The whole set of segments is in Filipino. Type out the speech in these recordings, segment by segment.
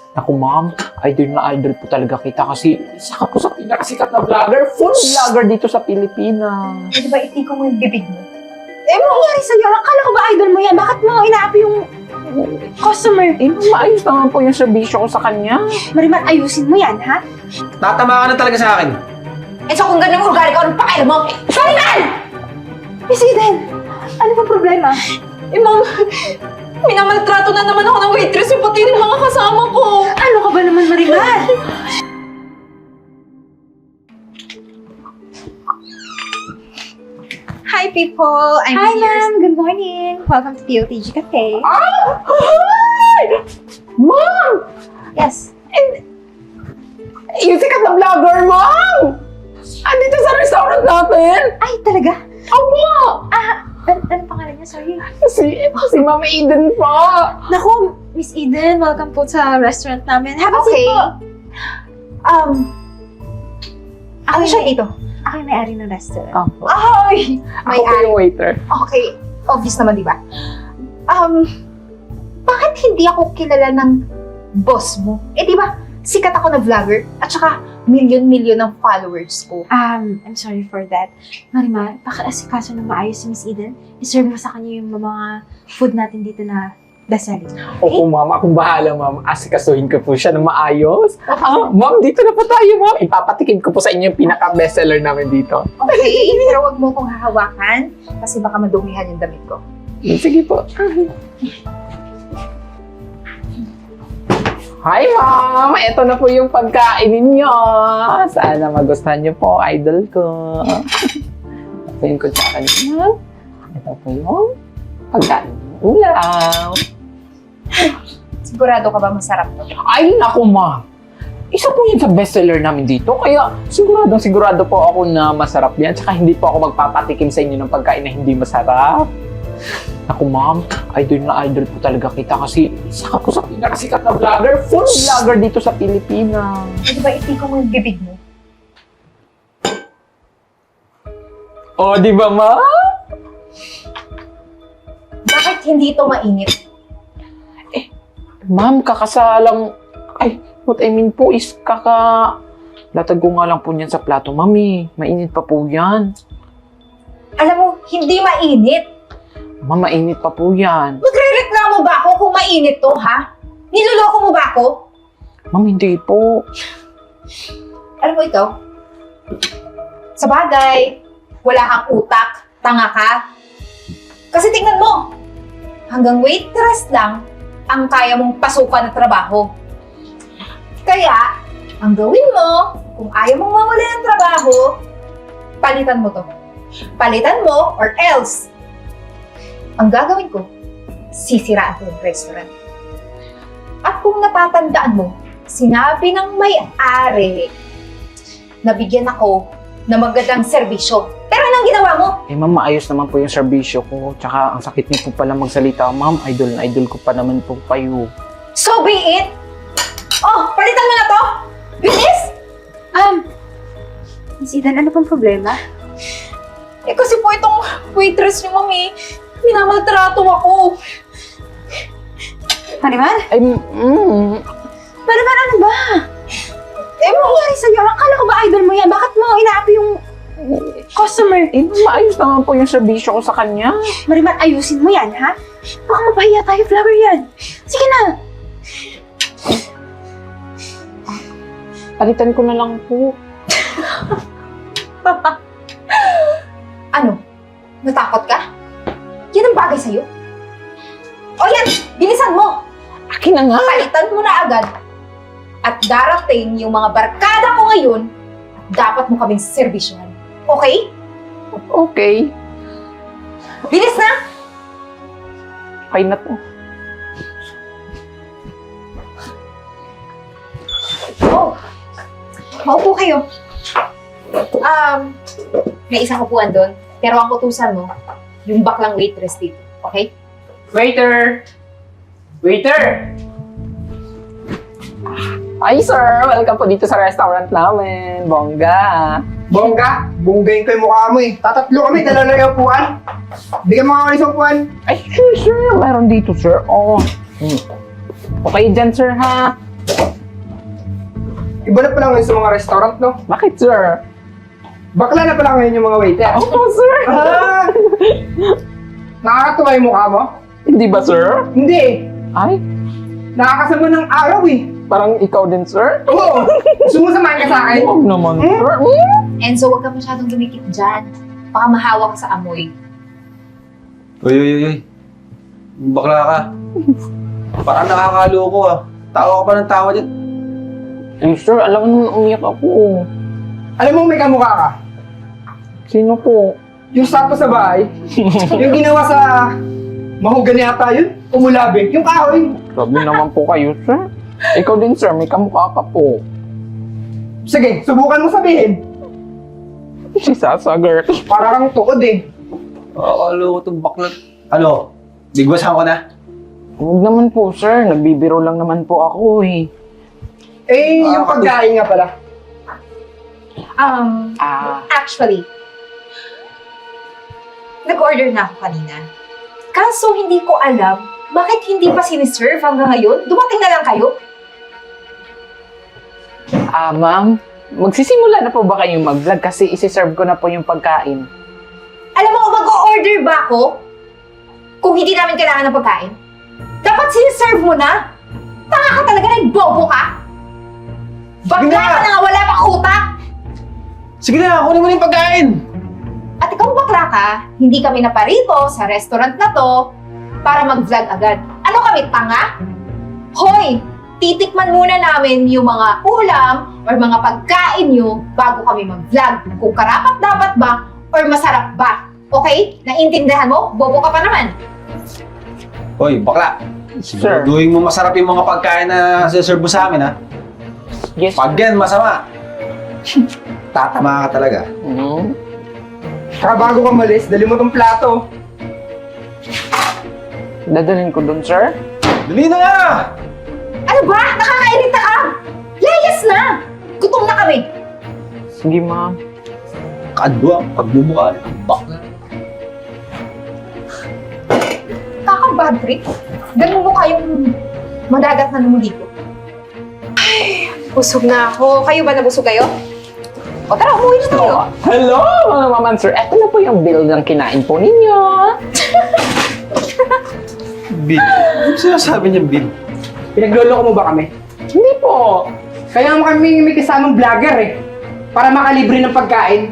Naku ma'am, idol po talaga kita kasi isa ka po sa pinakasikat na vlogger, full vlogger dito sa Pilipinas. Di ba itiko mo yung bibig mo? Eh, mangyari sa'yo? Akala ko ba idol mo yan? Bakit mo inaapi yung customer? Eh, maayos naman po yung serbisyo ko sa kanya. Mariman, ayusin mo yan, ha? Tatama ka na talaga sa akin. Eh, so kung ganun yung ugali ko, anong pakialam mo? Mariman! Miss Eden, ano bang problema? Eh, ma'am, minamaltrato na naman ako ng waitress yung pati ng mga kasama ko. Ano ka ba naman, Mariman? Hi, people! I'm Hi, here. ma'am. Good morning. Welcome to POTG Cafe. Hi! Ma'am! Yes. Yung sikat na vlogger, ma'am! Andito sa restaurant natin! Ay, talaga? Opo! Ano pangalan niya? Sorry. Si Ma'am Eden po! Naku, Miss Eden, welcome po sa restaurant namin. Have a Okay. seat po. Ano siya dito? Ako yung may-ari ng restaurant. Opo. Ay! Ako po yung waiter. Okay. Obvious naman, di ba? Bakit hindi ako kilala ng boss mo? Eh, di ba? Sikat ako na vlogger at saka million ng followers ko. I'm sorry for that. Marimar, paka-asikaso ng maayos si Miss Eden. I-serve mo sa kanya yung mga food natin dito na best-selling. Opo, ma'am. Akong bahala, ma'am. Asikasuhin ko po siya ng maayos. Ma'am, dito na po tayo, ma'am. Ipapatikim ko po sa inyo yung pinaka-bestseller namin dito. Okay, pero wag mo kong hahawakan kasi baka madumihan yung damit ko. Sige po. Hi, ma'am! Ito na po yung pagkain ninyo. Sana magustuhan niyo po, idol ko. Ito yung kutsara niyo. Ito po yung pagkain. Ulaw. Sigurado ka ba masarap to? Ay, naku, ma'am. Isa po yun sa bestseller namin dito. Kaya sigurado po ako na masarap yan. Tsaka hindi po ako magpapatikim sa inyo ng pagkain na hindi masarap. Naku, ma'am. Idol po talaga kita kasi isa ka po sa pinakasikat na vlogger. Full vlogger dito sa Pilipinas. Eh, di ba itiko mo yung bibig mo? Oh, di ba, ma'am? Bakit hindi ito mainit? Ma'am, kakasalang... Ay, what I mean po is latag ko nga lang po niyan sa plato, mami. Mainit pa po yan. Alam mo, hindi mainit. Ma'am, mainit pa po yan. Magre-reklamo ba ako kung mainit to, ha? Niloloko mo ba ako? Ma'am, hindi po. Alam mo ito? Sa bagay, wala kang utak, tanga ka. Kasi tingnan mo, hanggang waitress lang ang kaya mong pasukan na trabaho. Kaya, ang gawin mo, kung ayaw mong mawala ng trabaho, palitan mo to. Palitan mo or else, ang gagawin ko, sisiraan ko yung restaurant. At kung natatandaan mo, sinabi ng may-ari na bigyan ako ng magandang serbisyo. Pero anong ginawa mo? Eh, ma'am, maayos naman po yung serbisyo ko. Tsaka, ang sakit niyo po pala magsalita. Ma'am, idol na idol ko pa naman po kayo. So be it! Oh, palitan mo na to! Bilis! Miss Eden, ano pang problema? Eh kasi po itong waitress niyo, mami, minamaltrato ako. Marimar? Ay, Marimar, ano ba? Eh, Mangyari sa'yo? Akala ko ba idol mo yan? Bakit mo inaapi yung customer? eh, maayos naman po yung serbisyo ko sa kanya. Marimar, ayusin mo yan, ha? Baka mapahiya tayo, vlogger yan. Sige na. Palitan ko na lang po. Ano? Natakot ka? Yan ang bagay sa'yo? O yan, bilisan mo! Akin na nga. Palitan mo na agad. At darating yung mga barkada ko ngayon at dapat mo kaming serbisyohan. Okay? Okay. Bilis na! Okay na to. Oh, maupo kayo. May isang upuan doon. Pero ang utusan mo, yung baklang waitress dito. Okay? Waiter! Waiter! Hi, sir! Welcome po dito sa restaurant namin. Bongga! Bongga! Bonggayin ko yung mukha mo eh. Tatatlo kami, dala na yung upuan. Bigyan mo nga ako isang upuan. Ay, sure, sir. Meron dito, sir. Oh. Okay dyan, sir, ha? Iba na pala ngayon sa mga restaurant, no? Bakit, sir? Bakla na pala ngayon yung mga waiter. Opo, sir. Ah! Nakakatuwa yung mukha mo? Hindi ba, sir? Hindi. Ay, Nakakasama ng araw eh. parang ikaw din, sir? Oo. Sumusamahan ka sa akin. Huwag naman, Hmm? sir. Enzo, huwag ka masyadong dumikit dyan. Baka mahawa ka sa amoy. Uy. Bakla ka. Parang nakakaloko ah. Tawa ka pa ng tawa dyan. Eh, sir, alam mo naman umiyak ako. Alam mo may kamukha ka? Sino po? Yung sapo sa bahay. Yung ginawa sa mahogany ata yun. Umulabi. Yung kahoy. Grabe naman po kayo, sir. Ikaw din, sir. May kamukha ka po. Sige, subukan mo sabihin. Si Sasagar. Para kang tukod eh. Nakakaloko itong bakla. Ano? Bigwasan ko na? Huwag naman po, sir. Nagbibiro lang naman po ako eh. Eh, yung pagkain nga pala. Actually, nag-order na ako kanina. Kaso hindi ko alam, bakit hindi pa siniserve hanggang ngayon? Dumating na lang kayo? Ma'am, magsisimula na po ba kayong mag-vlog kasi isi-serve ko na po yung pagkain. Alam mo, mag-order ba ako? Kung hindi namin kailangan ng pagkain? Dapat siniserve mo na? Tanga ka talaga, nagbobo ka? Bakla Sige na! ka na nga, wala pang utak! Sige na, kunin mo na yung pagkain! At ikaw bakla ka, hindi kami naparito sa restaurant na to para mag-vlog agad. Ano kami, tanga? Hoy, titikman muna namin yung mga ulam or mga pagkain nyo bago kami mag-vlog. Kung karapat-dapat ba or masarap ba. Okay? Naintindihan mo? Bobo ka pa naman. Hoy, bakla. Sir. Siguraduhin mo masarap yung mga pagkain na siserve mo sa amin ha. Yes, Pag yan, masama. Tatama ka talaga. Hmm? Saka bago ka malis, dali mo tong plato. Dadalhin ko dun, sir. Dali na nga! Ano ba? Nakakairita ka! Layas na! Gutom na kami! Sige, ma'am. Kadwa, pagbumukha na. Bakla. Kaka-bad trip. Ganun mo kayong madagat na naman dito. Busog na ako. Kayo ba nabusog kayo? O tara, umuwi na tayo. Hello, mga maman, sir. Eto na po yung bill ng kinain po ninyo. Bib. Ano sinasabi niyang bib? Pinagloloko mo ba kami? Hindi po. Kaya mo kami may kasamang vlogger eh. Para makalibre ng pagkain.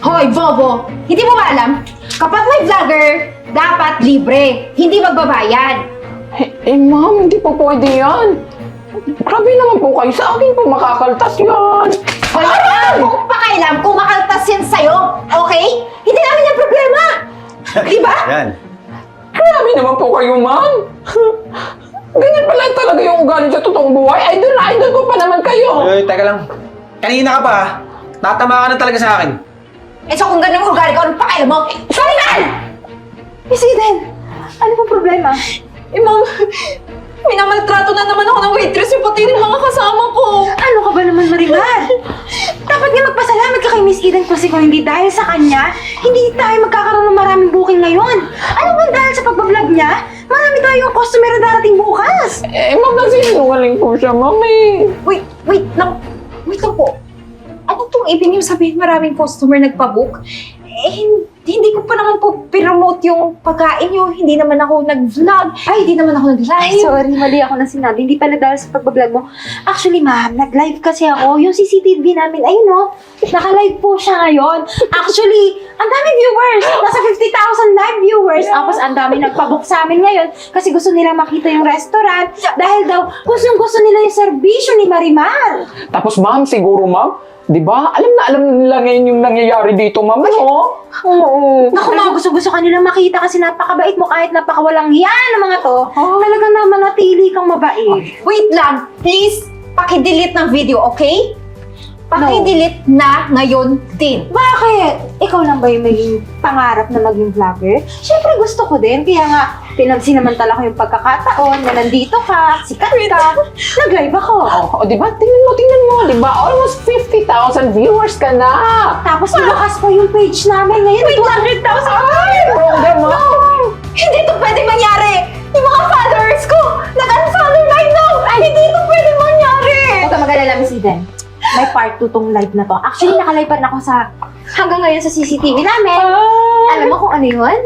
Hoy, Bobo! Hindi mo ba alam? Kapag may vlogger, dapat libre. Hindi magbabayad. Ma'am, hindi po pwede yan. Grabe naman po kayo. Sa akin po makakaltas yan. Wala na akong pakailam kung makaltas yan sa'yo. Okay? Hindi namin yung problema. Di ba? Yan. Grabe naman po kayo, ma'am. Ganyan pala talaga yung ugali sa totoong buhay. Idol na idol ko pa naman kayo. Uy, teka lang. Kanina ka pa ha. Tatama ka na talaga sa akin. Eh so kung ganun yung ugali ko, anong pakailam mo? Sorry, man! Miss Eden, ano pong problema? Ma'am, minamaltrato na naman ako ng waitress yung pati rin mga kasama ko. Ano ka ba naman, Marimar? Dapat nga magpasalamat ka kay Miss Eden kasi kung hindi dahil sa kanya, hindi tayo magkakaroon ng maraming booking ngayon. Ano ba dahil sa pagbablog niya? Marami tayong customer na darating bukas. Ma'am, nasinungaling po siya, ma'am eh. Wait lang po. Ano itong ibig niyo sabihin maraming customer nagpabook? Hindi ko pa naman po promote yung pagkain niyo. Hindi naman ako nag-vlog. Ay, hindi naman ako nag-live. Ay, sorry, mali ako na sinabi. Hindi pala dahil sa pagbablog mo. Actually, ma'am, nag-live kasi ako. Yung CCTV namin, ayun no, naka-live po siya ngayon. Actually, ang daming viewers. Nasa 50,000 live viewers. Tapos ang dami nagpabook sa amin ngayon kasi gusto nila makita yung restaurant. Dahil daw, gustong-gusto nila yung serbisyo ni Marimar. Tapos ma'am, siguro ma'am, di ba? Alam nila ngayon yung nangyayari dito, ma'am, no? Oo. Naku, mga gusto-gusto ka nilang makita kasi napakabait mo kahit napakawalang hiya ng mga to. Talagang naman natili kang mabait. Wait lang. Please, paki-delete ng video, okay? Paki-delete na ngayon din. Bakit? Ikaw lang ba yung maging pangarap na maging vlogger? Siyempre gusto ko din, kaya nga pinagsinamantala ko yung pagkakataon na nandito ka, sikat ka, nag-live ako. O, di ba? Tingnan mo, di ba? Almost 50,000 viewers ka na. Tapos nilakas pa yung page namin ngayon, 200,000! Ay, program mo. Hindi ito pwede mangyari! Yung mga followers ko, nag-unfollow right now! Hindi ito pwede mangyari! mag-alala, Miss Eden. May part 2 tong live na to. Actually, nakalive pa na ako hanggang ngayon sa CCTV namin. Alam mo kung ano yun?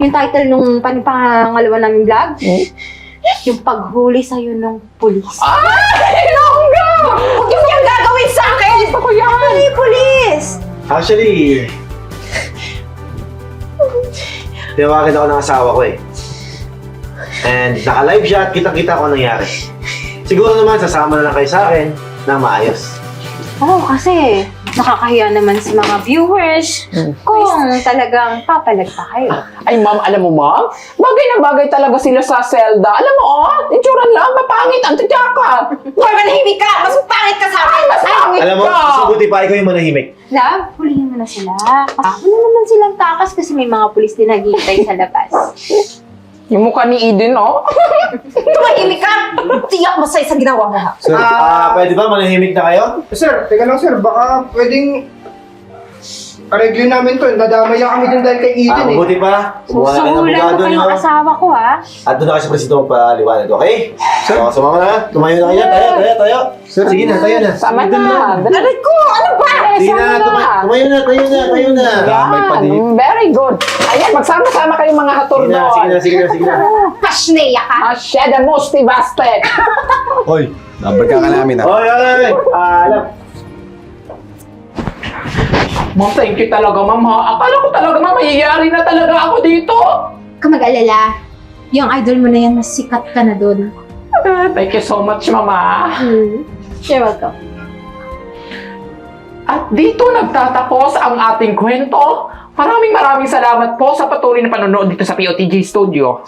Yung title nung pangalawa naming vlog? Yung paghuli sa'yo nung pulis. Ay! Longga! Huwag yun yung gagawin sa akin! Gusto ko yan! Ano yung pulis? Actually, tinawagan ako ng asawa ko eh. And naka-live siya at kitang-kita ko ang nangyari. Siguro naman sasama na lang kayo sa akin na maayos. Oo, kasi nakakahiya naman sa mga viewers kung talagang papalag pa kayo. Ay, ma'am, alam mo, ma'am? Bagay na bagay talaga sila sa Zelda. Alam mo, itsura lang, mapangit ang tityaka. Hoy, manahimik ka! Mas pangit ka sa akin! Mas pangit Alam mo, ka! mas mabuti pa ikaw yung manahimik. Love, hulihin mo na sila. Wala naman silang takas kasi may mga pulis din naghihintay sa labas. Yung mukha ni Eden, oh. Tumahimik ka! Tiyak mo sa isang ginawa mo, ha? Sir, pwede ba manahimik na kayo? Sir, teka lang sir, baka pwedeng pareglo namin to. Nadamay lang kami dun dahil kay Eden eh. Mabuti pa. Kumuha na kayo ng Susuhulan abogado ko nyo. yung asawa ko, ha? At doon na kayo sa presinto magpaliwanag, okay? So, sumama na. Tumayo na kayo. Tayo. Sir, Sige na, tayo na. Sama Sige na. Aray ko! Ano ba? Sige na, tumayo na. Damay pa dito. Very good. Ayan, magsama-sama kayong mga hatur doon. Sige na. Pasneya ka! Masyada musti bastet. Hoy, nabarka ka namin, ha? Oy. Alam. Ma'am, thank you talaga, ma'am, ha. Akala ko talaga, ma'am, mayayari na talaga ako dito. Ka mag-alala. Yung idol mo na yan, mas sikat ka na doon. Thank you so much, mama. You're welcome. At dito nagtatapos ang ating kwento. Maraming salamat po sa patuloy na panonood dito sa POTG Studio.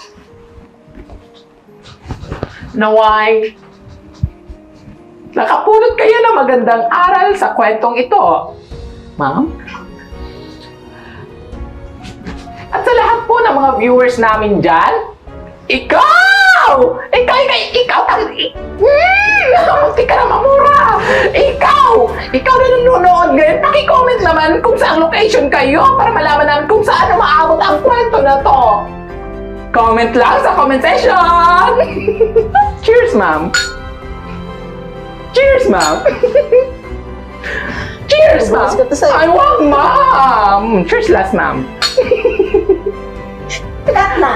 Naway, nakapulot kayo ng magandang aral sa kwentong ito. Ma'am? At sa lahat po ng mga viewers namin dyan, ikaw! Munti ka na mamura! Ikaw na nanonood ngayon, paki-comment naman kung saan location kayo para malaman namin kung saan maabot ang kwento na to. Comment lang sa comment section! Cheers, ma'am! Cheers, ma'am! Cheers, ma'am! Ay, wag, ma'am! Cheers last, ma'am! Cut na!